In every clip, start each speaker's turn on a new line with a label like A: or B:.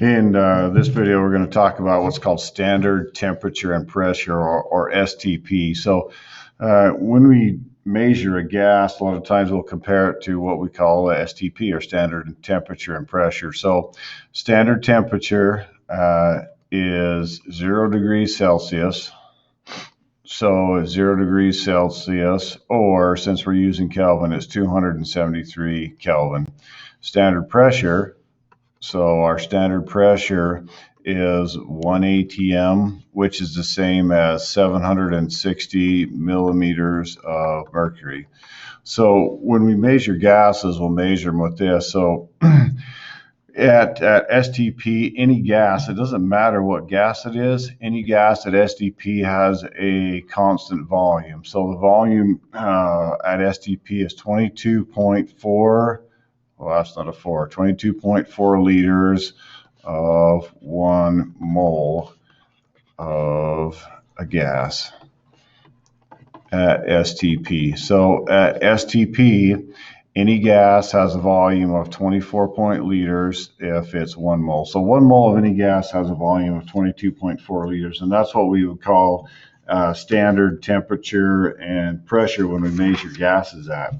A: In this video, we're going to talk about what's called standard temperature and pressure, or STP. So when we measure a gas, a lot of times we'll compare it to what we call STP, or standard temperature and pressure. So standard temperature is 0 degrees Celsius. So 0 degrees Celsius, or since we're using Kelvin, it's 273 Kelvin. Standard pressure, so our standard pressure is 1 atm, which is the same as 760 millimeters of mercury. So when we measure gases, we'll measure them with this. So at STP, any gas, it doesn't matter what gas it is, any gas at STP has a constant volume. So the volume at STP is 22.4, well, that's not a 4, 22.4 liters of 1 mole of a gas at STP. So at STP, any gas has a volume of 24 liters if it's 1 mole. So 1 mole of any gas has a volume of 22.4 liters, and that's what we would call standard temperature and pressure when we measure gases at.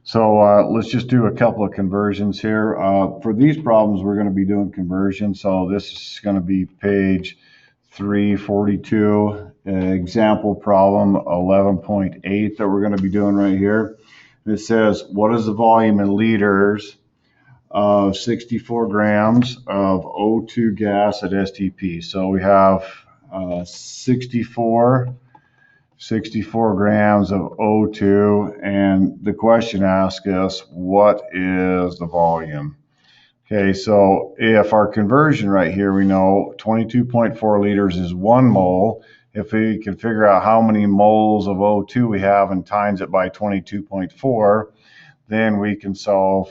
A: So let's just do a couple of conversions here. For these problems, we're going to be doing conversion. So this is going to be page 342, example problem 11.8 that we're going to be doing right here. It says, what is the volume in liters of 64 grams of O2 gas at STP? So we have 64 grams of O2, and the question asks us, what is the volume? Okay, so if our conversion right here, we know 22.4 liters is 1 mole. If we can figure out how many moles of O2 we have and times it by 22.4, then we can solve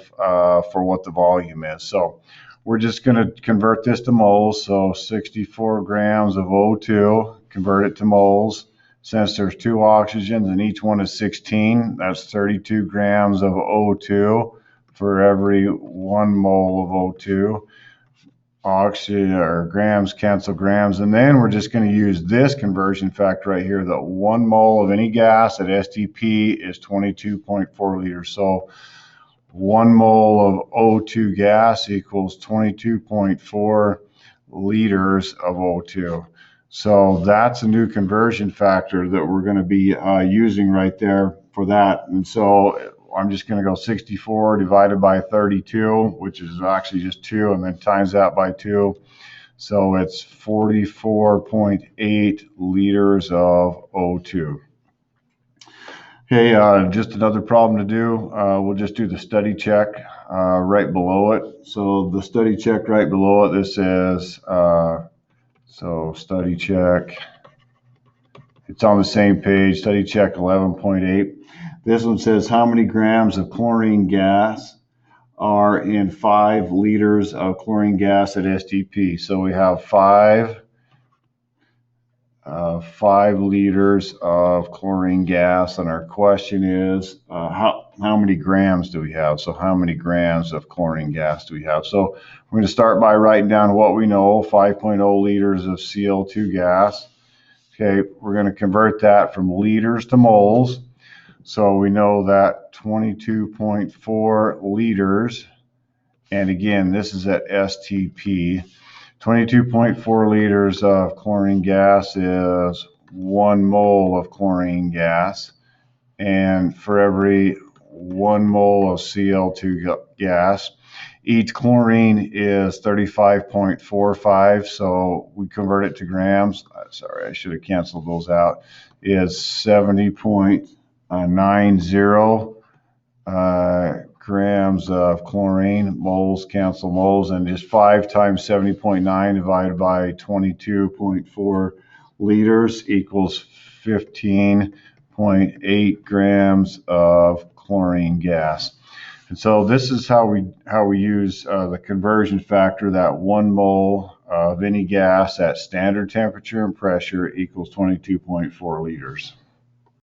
A: for what the volume is. So we're just going to convert this to moles. So 64 grams of O2, convert it to moles. Since there's 2 oxygens and each one is 16, that's 32 grams of O2 for every 1 mole of O2. Oxygen or grams cancel grams, and then we're just going to use this conversion factor right here, that 1 mole of any gas at STP is 22.4 liters. So 1 mole of O2 gas equals 22.4 liters of O2. So that's a new conversion factor that we're going to be using right there for that. And so I'm just going to go 64 divided by 32, which is actually just 2, and then times that by 2. So it's 44.8 liters of O2. Okay, just another problem to do. We'll just do the study check right below it. So the study check right below it, this is, so study check, it's on the same page, study check 11.8. This one says, how many grams of chlorine gas are in 5 liters of chlorine gas at STP? So we have 5 liters of chlorine gas, and our question is, how many grams do we have? So how many grams of chlorine gas do we have? So we're going to start by writing down what we know, 5.0 liters of Cl2 gas. Okay, we're going to convert that from liters to moles. So we know that 22.4 liters, and again, this is at STP, 22.4 liters of chlorine gas is 1 mole of chlorine gas. And for every 1 mole of Cl2 gas, each chlorine is 35.45, so we convert it to grams. Sorry, I should have canceled those out. Is 70.90 grams of chlorine. Moles cancel moles, and just 5 times 70.9 divided by 22.4 liters equals 15.8 grams of chlorine gas. And so this is how we use the conversion factor, that 1 mole of any gas at standard temperature and pressure equals 22.4 liters.